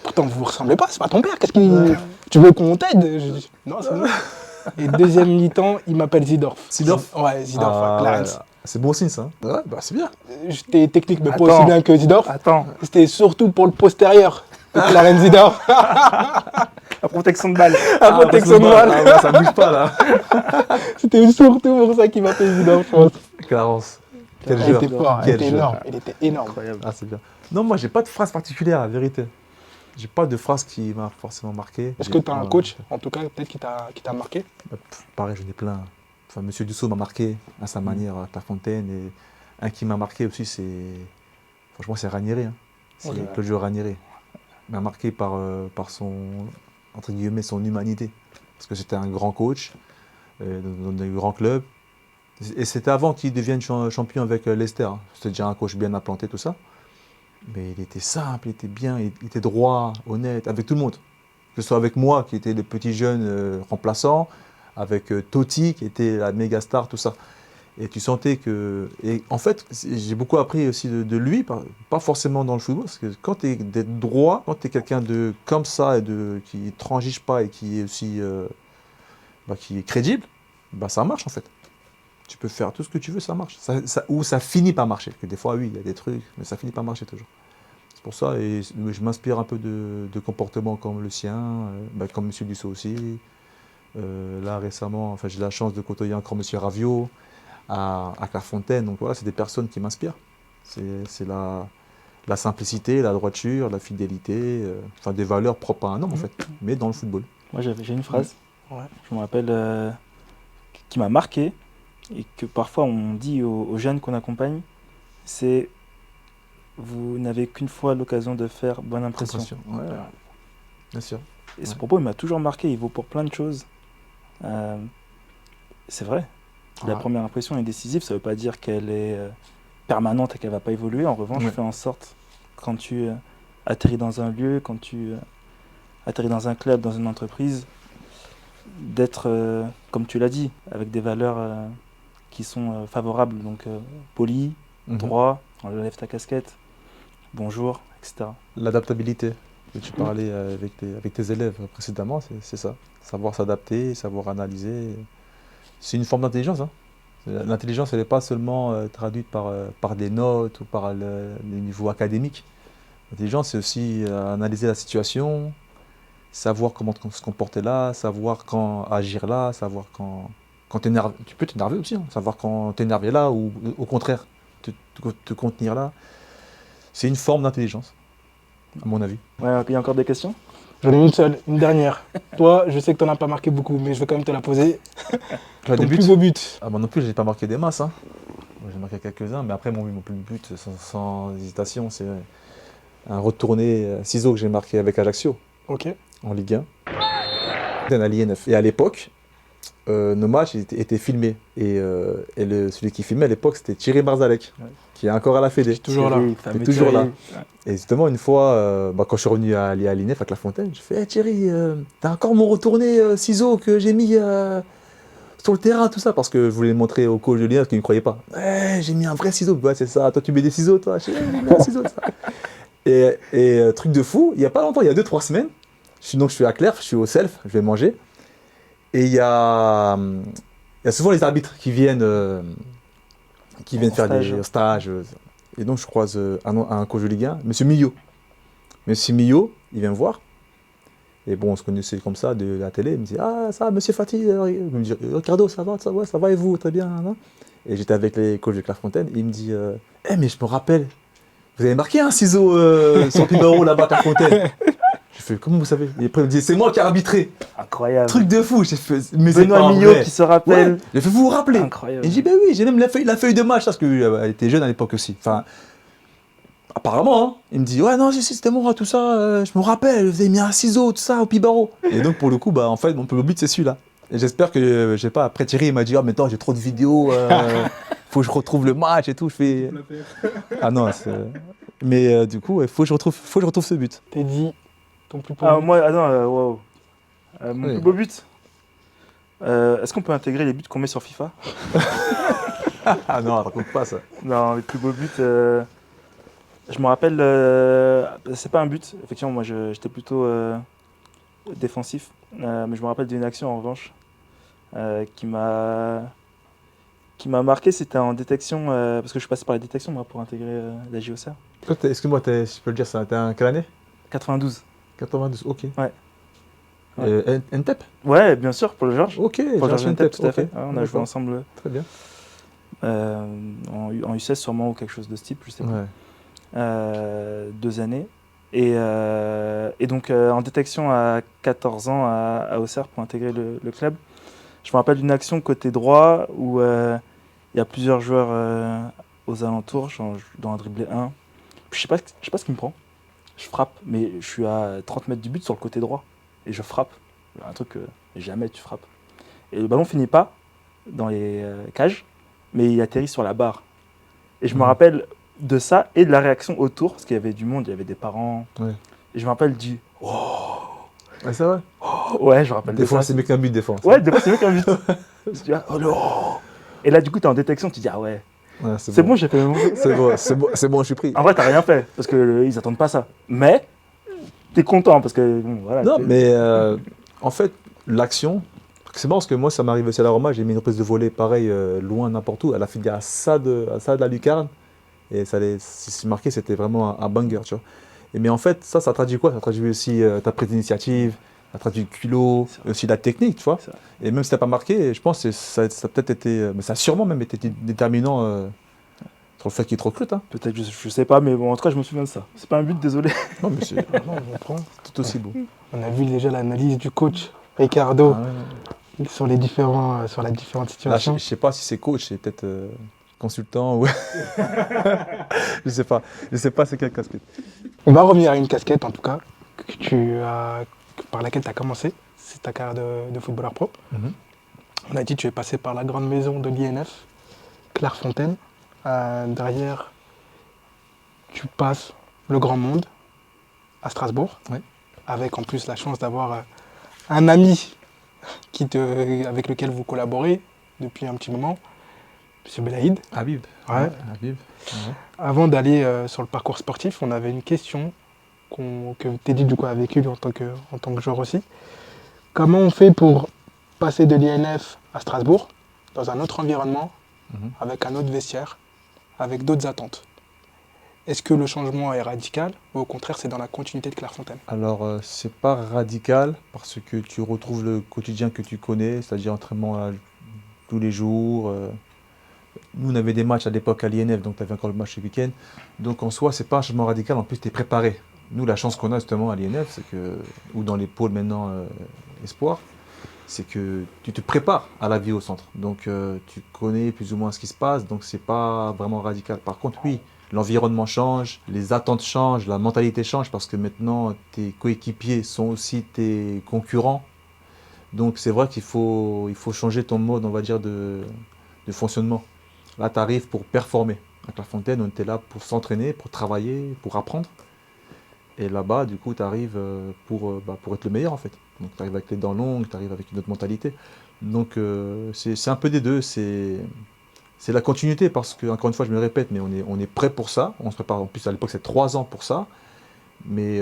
Pourtant, vous ne ressemblez pas, c'est pas ton père. Qu'est-ce qu'il... Tu veux qu'on t'aide? Je dis, non, c'est bon. Et deuxième mi-temps, il m'appelle Zidorf. Zidorf? Ouais, Zidorf, Clarence. C'est bon signe, ça. Ouais, c'est bien. J'étais technique, mais pas aussi bien que Zidorf. Attends. C'était surtout pour le postérieur de Clarence Zidorf. La protection de balle. La protection de balle. Ça bouge pas, là. C'était surtout pour ça qu'il m'appelait Zidorf, je pense. Clarence. Quel joueur. Il était fort, il était énorme. Il était énorme. Incroyable. Ah, c'est bien. Non, moi, j'ai pas de phrase particulière, la vérité. J'ai pas de phrase qui m'a forcément marqué. Est-ce que tu as un coach, en tout cas, peut-être qui t'a marqué? Pareil, j'en ai plein. Enfin, Monsieur Dussault m'a marqué à sa manière, à Clairefontaine. Et un qui m'a marqué aussi, franchement, c'est Ranieri. Hein. C'est Claudio Ranieri. Il m'a marqué par son, entre guillemets, son humanité. Parce que c'était un grand coach dans des grands clubs. Et c'était avant qu'il devienne champion avec Leicester. Hein. C'était déjà un coach bien implanté, tout ça. Mais il était simple, il était bien, il était droit, honnête, avec tout le monde. Que ce soit avec moi, qui était le petit jeune remplaçant, avec Totti, qui était la méga star, tout ça. Et tu sentais que... Et en fait, j'ai beaucoup appris aussi de lui, pas forcément dans le football, parce que quand tu es droit, quand tu es quelqu'un de comme ça, et qui ne transige pas et qui est aussi qui est crédible, ça marche en fait. Tu peux faire tout ce que tu veux, ça marche. Ou ça finit par marcher. Que des fois, oui, il y a des trucs, mais ça finit par marcher toujours. C'est pour ça, et je m'inspire un peu de comportements comme le sien, comme M. Dussault aussi. Là, récemment, j'ai la chance de côtoyer encore M. Raviot à Clairefontaine. Donc voilà, c'est des personnes qui m'inspirent. C'est la simplicité, la droiture, la fidélité, des valeurs propres à un homme, en fait, mais dans le football. Moi, j'ai une phrase, je me rappelle, qui m'a marqué, et que parfois on dit aux jeunes qu'on accompagne, c'est « vous n'avez qu'une fois l'occasion de faire bonne impression ». Ouais. Bien sûr. Et ce propos, il m'a toujours marqué, il vaut pour plein de choses. C'est vrai, la première impression est décisive, ça ne veut pas dire qu'elle est permanente et qu'elle ne va pas évoluer. En revanche, fais en sorte, quand tu atterris dans un lieu, quand tu atterris dans un club, dans une entreprise, d'être, comme tu l'as dit, avec des valeurs qui sont favorables, donc poli, droit, enlève ta casquette, bonjour, etc. L'adaptabilité. que tu parlais avec tes élèves précédemment, c'est ça. Savoir s'adapter, savoir analyser. C'est une forme d'intelligence. Hein. L'intelligence, elle n'est pas seulement traduite par des notes ou par les niveaux académiques. L'intelligence, c'est aussi analyser la situation, savoir comment se comporter là, savoir quand agir là, savoir quand t'énerves. Tu peux t'énerver aussi, hein. Savoir quand t'énerver là ou au contraire, te contenir là. C'est une forme d'intelligence, à mon avis. Ouais, il y a encore des questions? J'en ai une seule, une dernière. Toi, je sais que tu n'en as pas marqué beaucoup, mais je vais quand même te la poser. Ton plus beau but? Ah, moi non plus, je n'ai pas marqué des masses. Hein. J'ai marqué quelques-uns, mais après, mon plus beau but, sans hésitation, c'est un retourné ciseau que j'ai marqué avec Ajaccio, Ok. en Ligue 1. À l'INF. Et à l'époque, nos matchs étaient filmés. Et celui qui filmait à l'époque, c'était Thierry Marzalek, qui est encore à la Fédé. Toujours là. Il est toujours là. Et justement, une fois, quand je suis revenu à l'INF avec La Fontaine, je fais hey, Thierry, t'as encore mon retourné ciseau que j'ai mis sur le terrain, tout ça, parce que je voulais le montrer au coach de l'INF qui ne me croyait pas. Hey, j'ai mis un vrai ciseau. Ouais, c'est ça. Toi, tu mets des ciseaux, toi. J'ai mis un ciseau, ça. Et truc de fou, il n'y a pas longtemps, il y a 2-3 semaines, je suis à Clerf, je suis au self, je vais manger. Et il y a souvent les arbitres qui viennent faire des stages. Et donc je croise un coach de Ligue 1, Monsieur Millot. Monsieur Millot, il vient me voir. Et bon, on se connaissait comme ça de la télé. Il me dit ah ça, Monsieur Fati. Il me dit Ricardo, ça va et vous, très bien. Hein. Et j'étais avec les coachs de Clairefontaine. Il me dit mais je me rappelle, vous avez marqué un ciseau sur le numéro là-bas à Clairefontaine. Je fais comment vous savez? Et après il me dit c'est moi qui ai arbitré. Incroyable. Truc de fou. J'ai fait mais Benoît Millot qui se rappelle. Ouais. J'ai fait vous vous rappelez. Incroyable. Et j'ai dit ben oui, j'ai même la feuille de match parce qu'elle était jeune à l'époque aussi. Enfin apparemment, hein. Il me dit ouais non si c'était moi tout ça. Je me rappelle, vous avez mis un ciseau tout ça au Pibaro. Et donc pour le coup en fait mon plus beau but c'est celui-là. Et j'espère que je sais pas après Thierry il m'a dit ah mais attends j'ai trop de vidéos. Faut que je retrouve le match et tout. Je fais ah non mais du coup il faut que je retrouve ce but. T'es dit ton plus beau but? Moi attends wow. Mon plus beau but. Est-ce qu'on peut intégrer les buts qu'on met sur FIFA? Ah non, raconte pas ça. Non, les plus beaux buts. Je me rappelle, c'est pas un but. Effectivement, moi j'étais plutôt défensif. Mais je me rappelle d'une action en revanche qui m'a marqué. C'était en détection, parce que je suis passé par la détection moi, pour intégrer la JOCR. Excuse-moi, je peux le dire ça. T'es en quelle année? 92. 92, ok. Ouais. NTEP? Ouais, bien sûr, pour le Georges. Ok, pour le Georges NTEP, tout à okay. fait. Ouais, on a joué ensemble. Très bien. En U16 sûrement ou quelque chose de ce type, je sais pas. Ouais. 2 années. Et donc en détection à 14 ans à Auxerre pour intégrer le club. Je me rappelle d'une action côté droit où il y a plusieurs joueurs aux alentours, je dois en dribbler un. Je sais pas ce qui me prend. Je frappe, mais je suis à 30 mètres du but sur le côté droit. Et je frappe. Un truc que jamais tu frappes. Et le ballon finit pas dans les cages, mais il atterrit sur la barre. Et je me rappelle de ça et de la réaction autour, parce qu'il y avait du monde, il y avait des parents. Ouais. Et je me rappelle du « Oh !» Ah, c'est vrai? Ouais, je me rappelle des fois, c'est mieux qu'un but, des fois. Ouais, des fois, c'est mieux qu'un but. Je dis « Oh non !» Et là, du coup, t'es en détection, tu dis « Ah ouais, c'est bon, j'ai fait mon truc. » C'est bon, je suis pris. En vrai, t'as rien fait, parce qu'ils attendent pas ça. Mais t'es content, parce que bon, voilà. Non, mais en fait, l'action, c'est marrant parce que moi, ça m'arrive aussi à la Roma, j'ai mis une reprise de volée pareil, loin, n'importe où. Elle a fini à ça de la lucarne. Et si c'est marqué, c'était vraiment un banger, tu vois. Mais en fait, ça traduit quoi? Ça traduit aussi ta prise d'initiative, ça traduit le culot, aussi la technique, tu vois. Et même si t'as pas marqué, je pense que ça a peut-être été, mais ça a sûrement même été déterminant sur le fait qu'il te recrute. Hein. Peut-être, je sais pas, mais bon, en tout cas, je me souviens de ça. C'est pas un but, désolé. Non, mais c'est tout aussi beau. On a vu déjà l'analyse du coach Ricardo sur la différentes situations. Là, je sais pas si c'est coach, c'est peut-être consultant ou je sais pas c'est quelle casquette. On va revenir à une casquette en tout cas par laquelle tu as commencé, c'est ta carrière de footballeur pro. On a dit que tu es passé par la grande maison de l'INF, Clairefontaine. Derrière, tu passes le grand monde à Strasbourg, avec en plus la chance d'avoir un ami avec lequel vous collaborez depuis un petit moment. Monsieur Belaïd. Habib. Ouais. Habib. Avant d'aller sur le parcours sportif, on avait une question que Teddy du coup a vécu lui, en tant que joueur aussi. Comment on fait pour passer de l'INF à Strasbourg, dans un autre environnement, avec un autre vestiaire, avec d'autres attentes? Est-ce que le changement est radical ou au contraire c'est dans la continuité de Clairefontaine? Alors, c'est pas radical parce que tu retrouves le quotidien que tu connais, c'est-à-dire entraînement tous les jours. Nous, on avait des matchs à l'époque à l'INF, donc tu avais encore le match le week-end. Donc en soi, c'est pas un changement radical, en plus tu es préparé. Nous, la chance qu'on a justement à l'INF, c'est que, ou dans les pôles maintenant Espoir, c'est que tu te prépares à la vie au centre. Donc tu connais plus ou moins ce qui se passe, donc c'est pas vraiment radical. Par contre, oui, l'environnement change, les attentes changent, la mentalité change parce que maintenant tes coéquipiers sont aussi tes concurrents. Donc c'est vrai qu'il faut changer ton mode, on va dire, de fonctionnement. Là, tu arrives pour performer. À Clairefontaine, on était là pour s'entraîner, pour travailler, pour apprendre. Et là-bas, du coup, tu arrives pour être le meilleur, en fait. Donc, tu arrives avec les dents longues, tu arrives avec une autre mentalité. Donc, c'est un peu des deux. C'est la continuité, parce que, encore une fois, je me répète, mais on est prêt pour ça. On se prépare, en plus, à l'époque, c'est 3 ans pour ça. Mais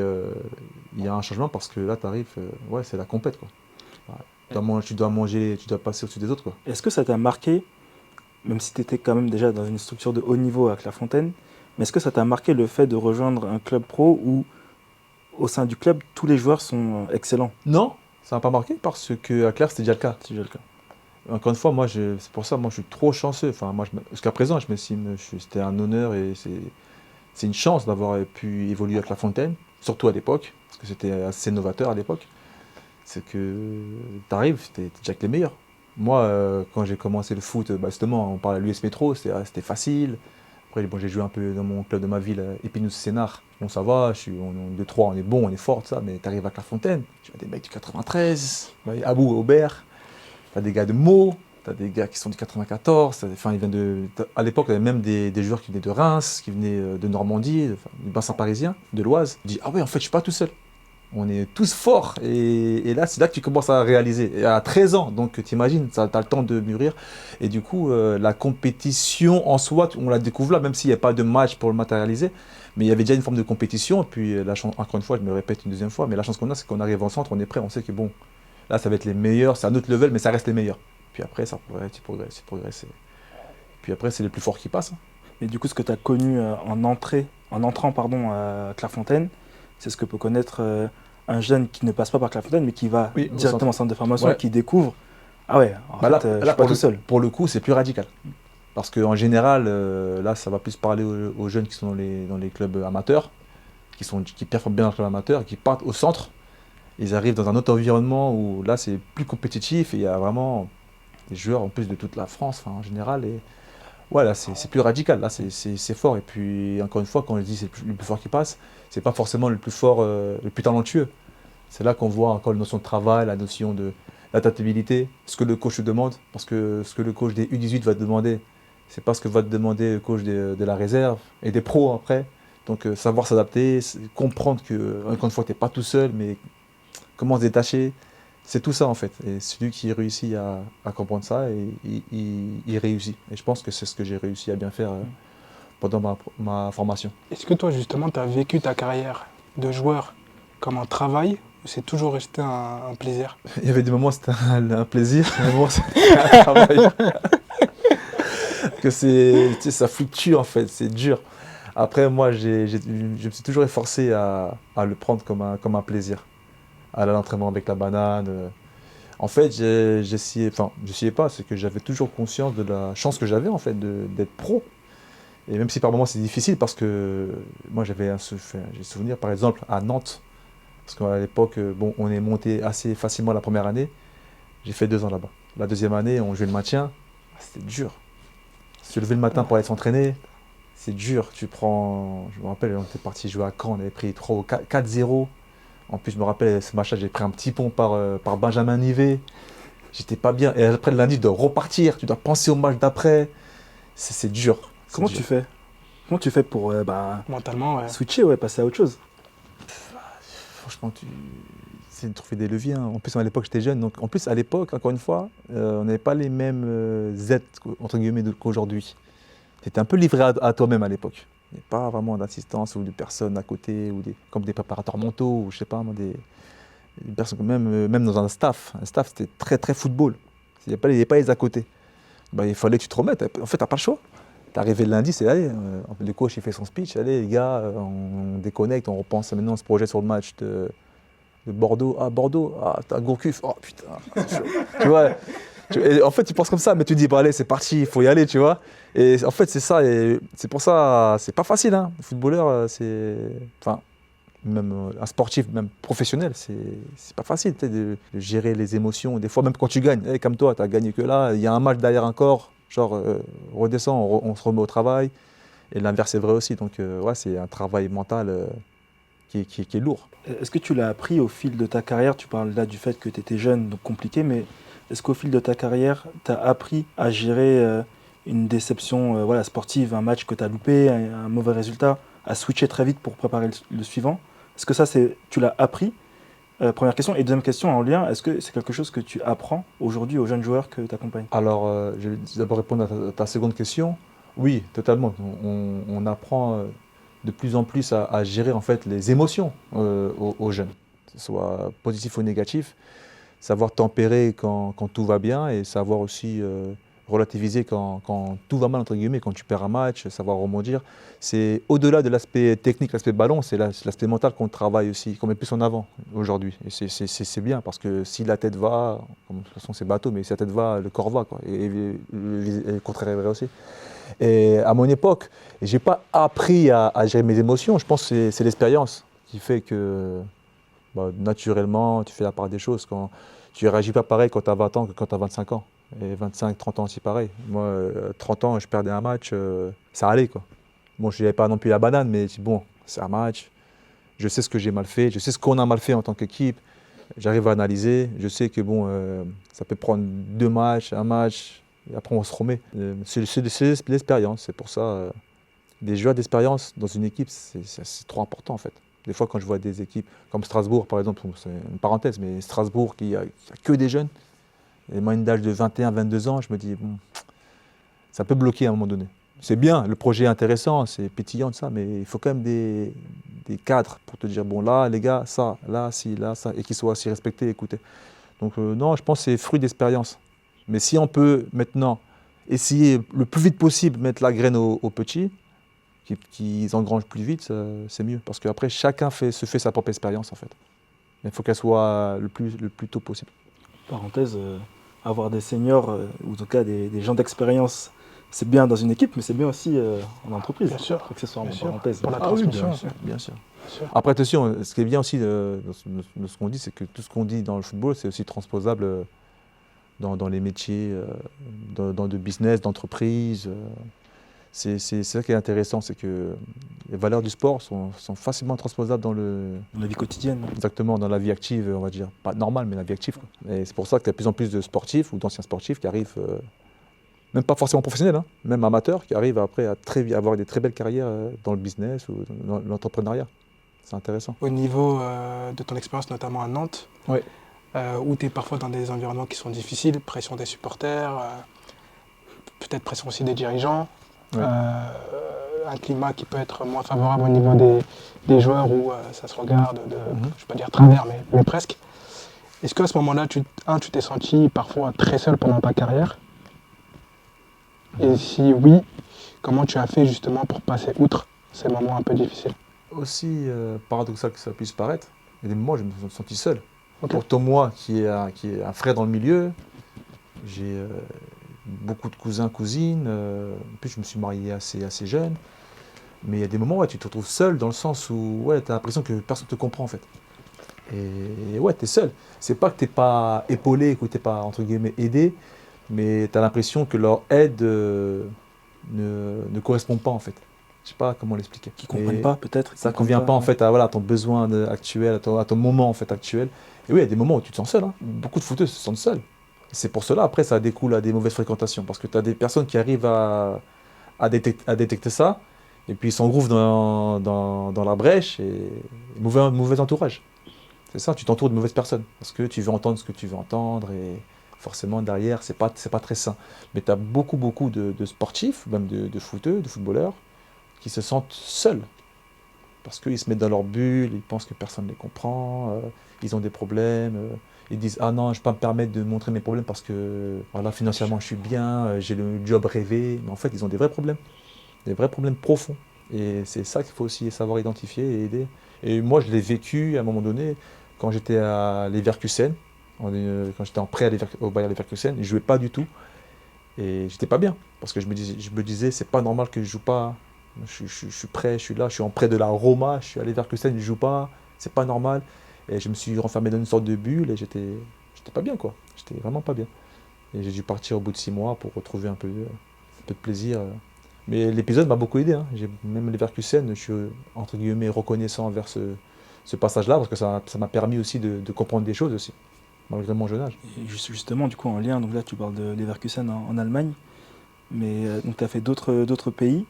il y a un changement, parce que là, tu arrives, ouais, c'est la compète, quoi. Ouais. Tu dois manger, tu dois passer au-dessus des autres, quoi. Est-ce que ça t'a marqué, même si tu étais quand même déjà dans une structure de haut niveau à Clairefontaine, mais est-ce que ça t'a marqué le fait de rejoindre un club pro où, au sein du club, tous les joueurs sont excellents? Non, ça m'a pas marqué parce qu'à Claire, c'était déjà le cas. C'est déjà le cas. Encore une fois, c'est pour ça, moi, je suis trop chanceux. Enfin, jusqu'à présent, c'était un honneur et c'est une chance d'avoir pu évoluer à Clairefontaine, surtout à l'époque, parce que c'était assez novateur à l'époque. C'est que tu arrives, tu es déjà avec les meilleurs. Moi, quand j'ai commencé le foot, justement, on parlait à l'US Métro, c'était facile. Après, bon, j'ai joué un peu dans mon club de ma ville, Épinous-Sénart. Bon, ça va, on est 2-3, on est bon, on est fort, ça, mais tu arrives à Clairefontaine, tu as des mecs du 93, Abou, Aubert, tu as des gars de Meaux, tu as des gars qui sont du 94, enfin, à l'époque, il y avait même des joueurs qui venaient de Reims, qui venaient de Normandie, du bassin parisien, de l'Oise. Je dis, ah ouais, en fait, je suis pas tout seul. On est tous forts et là, c'est là que tu commences à réaliser. Et à 13 ans, donc tu imagines, tu as le temps de mûrir. Et du coup, la compétition en soi, on la découvre là, même s'il n'y a pas de match pour le matérialiser. Mais il y avait déjà une forme de compétition. Et puis, encore une fois, je me répète une deuxième fois, mais la chance qu'on a, c'est qu'on arrive en centre, on est prêt, on sait que bon, là, ça va être les meilleurs, c'est un autre level, mais ça reste les meilleurs. Puis après, ça progresse. Puis après, c'est les plus forts qui passent. Et du coup, ce que tu as connu en entrant à Clairefontaine, c'est ce que peut connaître un jeune qui ne passe pas par Clairefontaine, mais qui va directement au centre de formation, ouais. Qui découvre. Ah ouais, là, je suis pas tout seul. Pour le coup, c'est plus radical. Parce qu'en général, là, ça va plus parler aux jeunes qui sont dans les clubs amateurs, qui performent bien dans le club amateur, qui partent au centre. Ils arrivent dans un autre environnement où là, c'est plus compétitif et il y a vraiment des joueurs en plus de toute la France, en général. Et ouais, là, c'est plus radical, là, c'est fort. Et puis, encore une fois, quand je dis c'est le plus fort qui passe, c'est pas forcément le plus fort, le plus talentueux. C'est là qu'on voit encore la notion de travail, la notion d'adaptabilité, ce que le coach te demande. Parce que ce que le coach des U18 va te demander, c'est pas ce que va te demander le coach de la réserve et des pros après. Donc, savoir s'adapter, comprendre que, encore une fois, tu n'es pas tout seul, mais comment se détacher, c'est tout ça en fait. Et celui qui réussit à comprendre ça, il réussit. Et je pense que c'est ce que j'ai réussi à bien faire pendant ma formation. Est-ce que toi justement, tu as vécu ta carrière de joueur comme un travail ou c'est toujours resté un plaisir? Il y avait des moments où c'était un plaisir, des moments où c'était un travail. Que ça fluctue en fait, c'est dur. Après moi, je me suis toujours efforcé à le prendre comme un plaisir. Aller à l'entraînement avec la banane. En fait, j'essayais pas, c'est que j'avais toujours conscience de la chance que j'avais en fait d'être pro. Et même si par moments c'est difficile parce que moi j'ai souvenir par exemple à Nantes, parce qu'à l'époque, bon, on est monté assez facilement la première année, j'ai fait 2 ans là-bas. La deuxième année, on jouait le maintien, c'était dur. Se lever le matin pour aller s'entraîner, c'est dur. Je me rappelle, on était parti jouer à Caen, on avait pris 3 ou 4-0. En plus, je me rappelle, ce match-là, j'ai pris un petit pont par Benjamin Nivet. J'étais pas bien. Et après, le lundi, tu dois repartir. Tu dois penser au match d'après. C'est dur. Comment tu fais pour mentalement, switcher, passer à autre chose? Franchement, c'est de trouver des leviers. Hein. En plus, à l'époque, j'étais jeune. Donc, en plus, à l'époque, encore une fois, on n'avait pas les mêmes aides, entre guillemets, qu'aujourd'hui. Tu étais un peu livré à toi-même à l'époque. Il n'y a pas vraiment d'assistance ou de personnes à côté, comme des préparateurs mentaux, ou je sais pas, moi, des personnes, même dans un staff c'était très très football. Il n'y a pas les à côté. Bah, il fallait que tu te remettes. En fait, tu n'as pas le choix. Tu es arrivé le lundi, c'est allez, le coach il fait son speech, allez les gars, on déconnecte, on repense maintenant, on se projette sur le match de Bordeaux. Ah, Bordeaux, ah, t'as Gourcuff, oh putain, c'est chaud. Tu vois, et en fait, tu penses comme ça, mais tu dis, bah, allez, c'est parti, il faut y aller, tu vois. Et en fait, c'est ça, et c'est pour ça, c'est pas facile, hein. Le footballeur, enfin, même un sportif, même professionnel, c'est pas facile de gérer les émotions. Des fois, même quand tu gagnes, comme toi, tu n'as gagné que là, il y a un match derrière encore, genre, redescend, on se remet au travail. Et l'inverse est vrai aussi. Donc, ouais, c'est un travail mental qui est lourd. Est-ce que tu l'as appris au fil de ta carrière? Tu parles là du fait que tu étais jeune, donc compliqué, mais est-ce qu'au fil de ta carrière, tu as appris à gérer une déception voilà, sportive, un match que tu as loupé, un mauvais résultat, à switcher très vite pour préparer le suivant? Est-ce que ça, tu l'as appris? Première question. Et deuxième question en lien, est-ce que c'est quelque chose que tu apprends aujourd'hui aux jeunes joueurs que tu accompagnes? Alors, je vais d'abord répondre à ta seconde question. Oui, totalement. On apprend de plus en plus à gérer en fait, les émotions aux jeunes, que ce soit positif ou négatif. Savoir tempérer quand tout va bien et savoir aussi relativiser quand tout va mal, entre guillemets, quand tu perds un match, savoir rebondir. C'est au-delà de l'aspect technique, l'aspect ballon, c'est l'aspect mental qu'on travaille aussi, qu'on met plus en avant aujourd'hui. Et c'est bien parce que si la tête va, de toute façon c'est bateau, mais si la tête va, le corps va, quoi. Et le contraire est vrai aussi. Et à mon époque, je n'ai pas appris à gérer mes émotions. Je pense que c'est l'expérience qui fait que bah, naturellement, tu fais la part des choses. Tu ne réagis pas pareil quand tu as 20 ans que quand tu as 25 ans. Et 25, 30 ans aussi pareil. Moi, 30 ans, je perdais un match, ça allait, quoi. Bon, je n'avais pas non plus la banane, mais bon, c'est un match. Je sais ce que j'ai mal fait, je sais ce qu'on a mal fait en tant qu'équipe. J'arrive à analyser. Je sais que bon, ça peut prendre 2 matchs, un match, et après on se remet. C'est l'expérience. C'est pour ça, des joueurs d'expérience dans une équipe, c'est trop important en fait. Des fois, quand je vois des équipes comme Strasbourg, par exemple, c'est une parenthèse, mais Strasbourg qui a que des jeunes, et moyenne d'âge de 21, 22 ans, je me dis, bon, ça peut bloquer à un moment donné. C'est bien, le projet est intéressant, c'est pétillant de ça, mais il faut quand même des cadres pour te dire, bon là, les gars, ça, là, ci, là, ça, et qu'ils soient aussi respectés et écoutés. Donc non, je pense que c'est fruit d'expérience. Mais si on peut maintenant essayer le plus vite possible mettre la graine aux petits, qu'ils engrangent plus vite, c'est mieux. Parce qu'après, chacun se fait sa propre expérience, en fait. Il faut qu'elle soit le plus tôt possible. Parenthèse, avoir des seniors, ou en tout cas des gens d'expérience, c'est bien dans une équipe, mais c'est bien aussi en entreprise. Bien sûr. Accessoirement, Bien sûr. parenthèse. Pour la Ah oui, transmission. bien sûr. Après, attention, ce qui est bien aussi de ce qu'on dit, c'est que tout ce qu'on dit dans le football, c'est aussi transposable dans les métiers, dans le business, d'entreprise. C'est ça qui est intéressant, c'est que les valeurs du sport sont facilement transposables dans la vie quotidienne. Exactement, dans la vie active, on va dire. Pas normale, mais la vie active, quoi. Et c'est pour ça qu'il y a de plus en plus de sportifs ou d'anciens sportifs qui arrivent, même pas forcément professionnels, hein, même amateurs, qui arrivent après à avoir des très belles carrières dans le business ou dans l'entrepreneuriat. C'est intéressant. Au niveau de ton expérience, notamment à Nantes, oui. Où tu es parfois dans des environnements qui sont difficiles, pression des supporters, peut-être pression aussi des dirigeants, oui. Un climat qui peut être moins favorable au niveau des joueurs où ça se regarde je ne vais pas dire travers, mais presque. Est-ce qu'à ce moment-là, tu t'es senti parfois très seul pendant ta carrière? Et si oui, comment tu as fait justement pour passer outre ces moments un peu difficiles? Aussi paradoxal que ça puisse paraître, il y a des moments où je me suis senti seul. Okay. Pourtant moi, qui est un frère dans le milieu, j'ai beaucoup de cousins, cousines, en plus je me suis marié assez jeune, mais il y a des moments où tu te retrouves seul dans le sens où tu as l'impression que personne ne te comprend en fait. Et ouais, tu es seul. C'est pas que tu n'es pas épaulé, que tu n'es pas entre guillemets aidé, mais tu as l'impression que leur aide ne correspond pas en fait. Je sais pas comment l'expliquer. Qui ne comprennent pas peut-être. Ça ne convient pas en fait à ton besoin actuel, à ton moment en fait actuel. Et oui, il y a des moments où tu te sens seul. Hein. Beaucoup de footeux se sentent seuls. C'est pour cela, après, ça découle à des mauvaises fréquentations. Parce que tu as des personnes qui arrivent à détecter ça, et puis ils s'engouffrent dans la brèche, et mauvais entourage. C'est ça, tu t'entoures de mauvaises personnes. Parce que tu veux entendre ce que tu veux entendre, et forcément, derrière, c'est pas très sain. Mais tu as beaucoup de sportifs, même de footeux, de footballeurs, qui se sentent seuls. Parce qu'ils se mettent dans leur bulle, ils pensent que personne ne les comprend, ils ont des problèmes, ils disent « Ah non, je ne peux pas me permettre de montrer mes problèmes parce que voilà, financièrement je suis bien, j'ai le job rêvé. » Mais en fait, ils ont des vrais problèmes profonds. Et c'est ça qu'il faut aussi savoir identifier et aider. Et moi, je l'ai vécu à un moment donné, quand j'étais à Leverkusen, quand j'étais en prêt au Bayer Leverkusen, je ne jouais pas du tout. Et j'étais pas bien, parce que je me disais c'est pas normal que je joue pas. Je suis prêt, je suis là, je suis en prêt de la Roma, je suis à Leverkusen, je joue pas, c'est pas normal. Et je me suis renfermé dans une sorte de bulle et j'étais pas bien, quoi. J'étais vraiment pas bien. Et j'ai dû partir au bout de 6 mois pour retrouver un peu de plaisir. Mais l'épisode m'a beaucoup aidé, hein. Même Leverkusen, je suis entre guillemets reconnaissant envers ce passage-là, parce que ça m'a permis aussi de comprendre des choses aussi, malgré mon jeune âge. Et justement, du coup, en lien, donc là, tu parles de Leverkusen en Allemagne, mais donc tu as fait d'autres pays.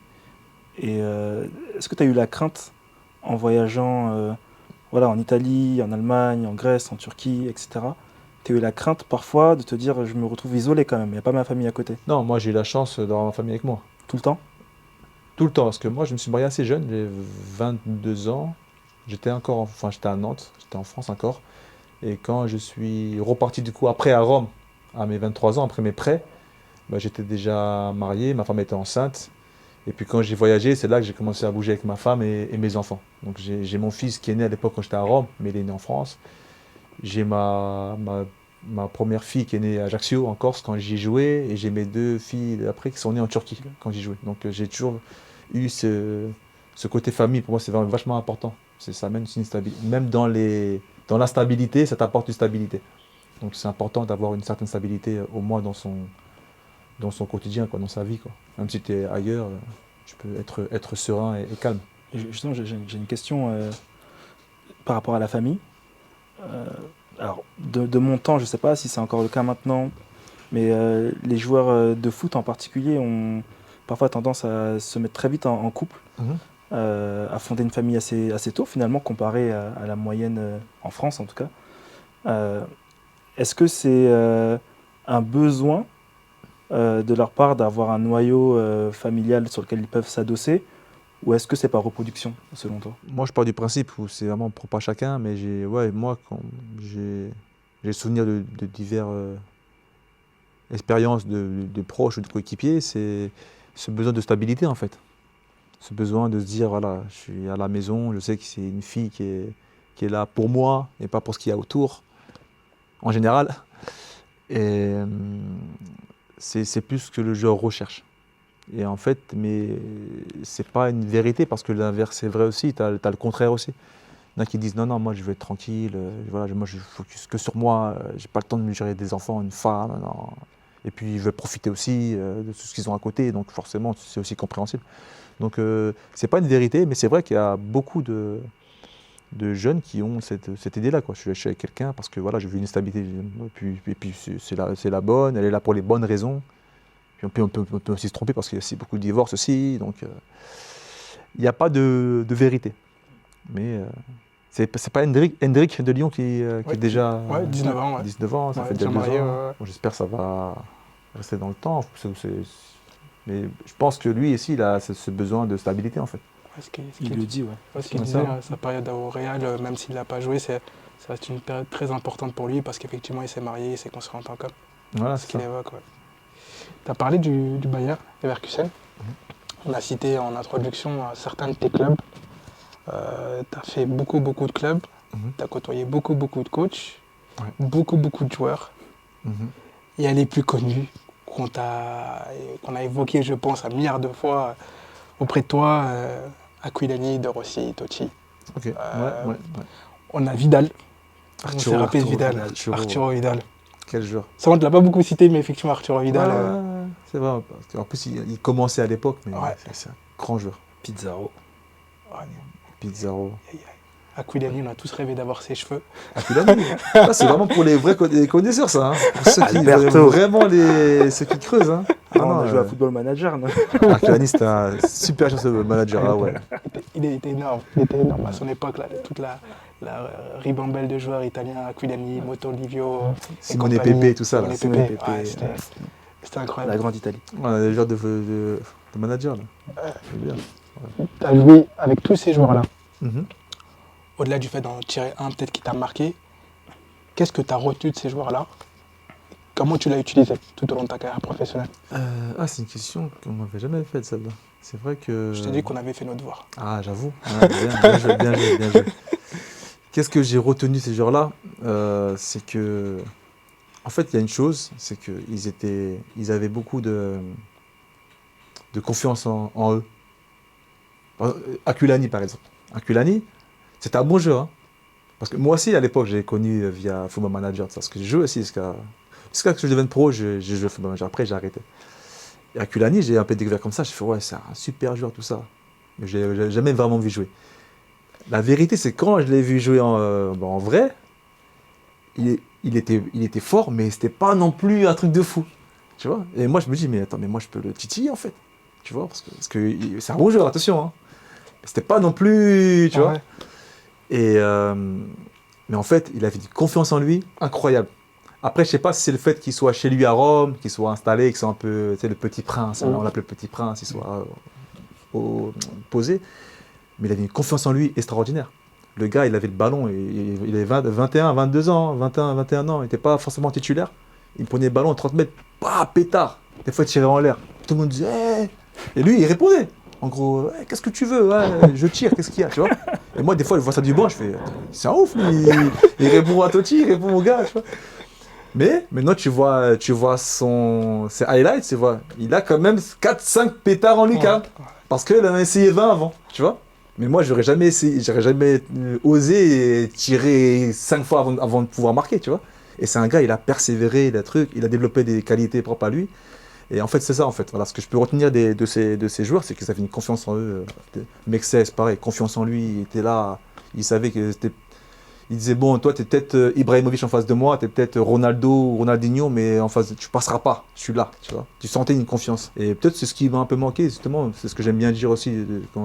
Et est-ce que tu as eu la crainte en voyageant voilà, en Italie, en Allemagne, en Grèce, en Turquie, etc. Tu as eu la crainte parfois de te dire je me retrouve isolé quand même, il n'y a pas ma famille à côté. Non, moi j'ai eu la chance d'avoir ma famille avec moi. Tout le temps? Tout le temps, parce que moi je me suis marié assez jeune, j'ai 22 ans. J'étais à Nantes, j'étais en France encore. Et quand je suis reparti du coup après à Rome, à mes 23 ans, après mes prêts, bah, j'étais déjà marié, ma femme était enceinte. Et puis quand j'ai voyagé, c'est là que j'ai commencé à bouger avec ma femme et mes enfants. Donc j'ai mon fils qui est né à l'époque quand j'étais à Rome, mais il est né en France. J'ai ma première fille qui est née à Ajaccio, en Corse, quand j'y jouais. Et j'ai mes 2 filles après qui sont nées en Turquie, quand j'y jouais. Donc j'ai toujours eu ce côté famille. Pour moi, c'est vraiment vachement important. Ça amène une stabilité. Même dans l'instabilité, ça t'apporte une stabilité. Donc c'est important d'avoir une certaine stabilité, au moins dans son quotidien, quoi, dans sa vie, quoi. Même si tu es ailleurs, tu peux être serein et calme. Et justement, j'ai une question par rapport à la famille. Alors, de mon temps, je ne sais pas si c'est encore le cas maintenant, mais les joueurs de foot en particulier ont parfois tendance à se mettre très vite en couple, à fonder une famille assez tôt finalement, comparé à la moyenne en France en tout cas. Est-ce que c'est un besoin de leur part d'avoir un noyau familial sur lequel ils peuvent s'adosser, ou est-ce que c'est par reproduction, selon toi? Moi, je pars du principe où c'est vraiment propre à chacun, mais moi, quand j'ai souvenir de diverses expériences de proches ou de coéquipiers, c'est ce besoin de stabilité, en fait. Ce besoin de se dire, voilà, je suis à la maison, je sais que c'est une fille qui est là pour moi et pas pour ce qu'il y a autour, en général. Et c'est plus ce que le joueur recherche. Et en fait, mais c'est pas une vérité, parce que l'inverse est vrai aussi, tu as le contraire aussi. Il y en a qui disent non, moi je veux être tranquille, voilà, moi je focus que sur moi, j'ai pas le temps de me gérer des enfants, une femme, non. Et puis je veux profiter aussi de tout ce qu'ils ont à côté, donc forcément c'est aussi compréhensible. Donc c'est pas une vérité, mais c'est vrai qu'il y a beaucoup de jeunes qui ont cette idée-là, quoi. Je suis avec quelqu'un parce que voilà, je veux une stabilité, et puis c'est la bonne, elle est là pour les bonnes raisons. Puis on peut aussi se tromper parce qu'il y a aussi beaucoup de divorces aussi, donc il n'y a pas de vérité. Mais c'est pas Hendrik de Lyon qui est déjà 19 ans, 19 ans, ça fait déjà 2 ans. Bon, j'espère que ça va rester dans le temps. Mais je pense que lui aussi, il a ce besoin de stabilité, en fait. Il le dit, ouais. Ce qu'il disait, sa période au Real, même s'il ne l'a pas joué, ça reste une période très importante pour lui, parce qu'effectivement, il s'est marié, il s'est construit en tant qu'homme. Voilà, c'est ce qu'il évoque, ouais. Tu as parlé du Bayer Leverkusen. On a cité en introduction certains de tes clubs. Tu as fait beaucoup de clubs. Tu as côtoyé beaucoup de coachs, beaucoup de joueurs. Il y a les plus connus qu'on a évoqués, je pense, un milliard de fois auprès de toi, Aquilani, De Rossi, Totti. Okay. On a Vidal. Arturo Vidal. Quel joueur. Ça, on ne l'a pas beaucoup cité, mais effectivement, Arturo Vidal. C'est vrai. En plus, il commençait à l'époque, mais c'est un grand joueur. Pizarro. Pizarro. Aquilani, on a tous rêvé d'avoir ses cheveux. Aquilani, c'est vraiment pour les vrais connaisseurs, ça. Hein. Pour ceux qui vraiment ceux qui creusent. Hein. On a joué à Football Manager, non? Aquilani, c'était un super manager. Ah, ouais. Il était énorme. À son époque, là, toute la ribambelle de joueurs italiens, Aquilani, Mottolivio, Simone Pepe, tout ça. C'était incroyable. La grande Italie. On a des joueurs de manager, là. C'est bien. Tu as joué avec tous ces joueurs-là. Mhm. Au-delà du fait d'en tirer un peut-être qui t'a marqué, qu'est-ce que tu as retenu de ces joueurs-là? Comment tu l'as utilisé tout au long de ta carrière professionnelle? C'est une question qu'on m'avait jamais faite, celle-là. C'est vrai que... Je t'ai dit qu'on avait fait nos devoirs. Ah, j'avoue. Ouais, bien joué, bien joué, bien joué. Qu'est-ce que j'ai retenu de ces joueurs-là? C'est que... En fait, il y a une chose, c'est qu'ils avaient beaucoup de confiance en eux. Akulani, par exemple. Akulani, c'était un bon joueur. Hein. Parce que moi aussi, à l'époque, j'ai connu via Football Manager. Parce que je jouais aussi jusqu'à que je devienne pro, j'ai joué au Football Manager. Après, j'ai arrêté. Et Akulani, j'ai un peu découvert comme ça. J'ai fait, ouais, c'est un super joueur, tout ça. Mais je l'ai jamais vraiment vu jouer. La vérité, c'est que quand je l'ai vu jouer en vrai, il était fort, mais c'était pas non plus un truc de fou. Tu vois? Et moi, je me dis, mais attends, mais moi, je peux le titiller, en fait. Tu vois? Parce que c'est un bon joueur, attention. Hein. C'était pas non plus, tu vois? Et, mais en fait, il avait une confiance en lui incroyable. Après, je sais pas si c'est le fait qu'il soit chez lui à Rome, qu'il soit installé, qu'il soit un peu, tu sais, le petit prince, on l'appelle le petit prince, il soit posé. Mais il avait une confiance en lui extraordinaire. Le gars, il avait le ballon, il avait 21, 22 ans, 21, 21 ans, il n'était pas forcément titulaire. Il prenait le ballon à 30 mètres, pétard. Des fois, il tirait en l'air. Tout le monde disait, hey! Et lui, il répondait. En gros, hey, qu'est-ce que tu veux? Ouais, je tire, qu'est-ce qu'il y a, tu vois? Et moi, des fois, je vois ça du banc, je fais, c'est un ouf, lui. Il répond à Totti, il répond au gars, tu vois. Mais maintenant, tu vois ses highlights, tu vois, il a quand même 4-5 pétards en lui, parce qu'il en a essayé 20 avant, tu vois. Mais moi, j'aurais jamais osé tirer 5 fois avant de pouvoir marquer, tu vois. Et c'est un gars, il a persévéré, il a développé des qualités propres à lui. Et en fait, c'est ça, en fait. Voilà, ce que je peux retenir de ces joueurs, c'est qu'ils avaient une confiance en eux. Mexès, pareil, confiance en lui, il était là, il savait que c'était... Il disait, bon, toi, t'es peut-être Ibrahimovic en face de moi, t'es peut-être Ronaldo ou Ronaldinho, mais en face, tu passeras pas, je suis là, tu vois. Tu sentais une confiance. Et peut-être c'est ce qui m'a un peu manqué, justement, c'est ce que j'aime bien dire aussi, quand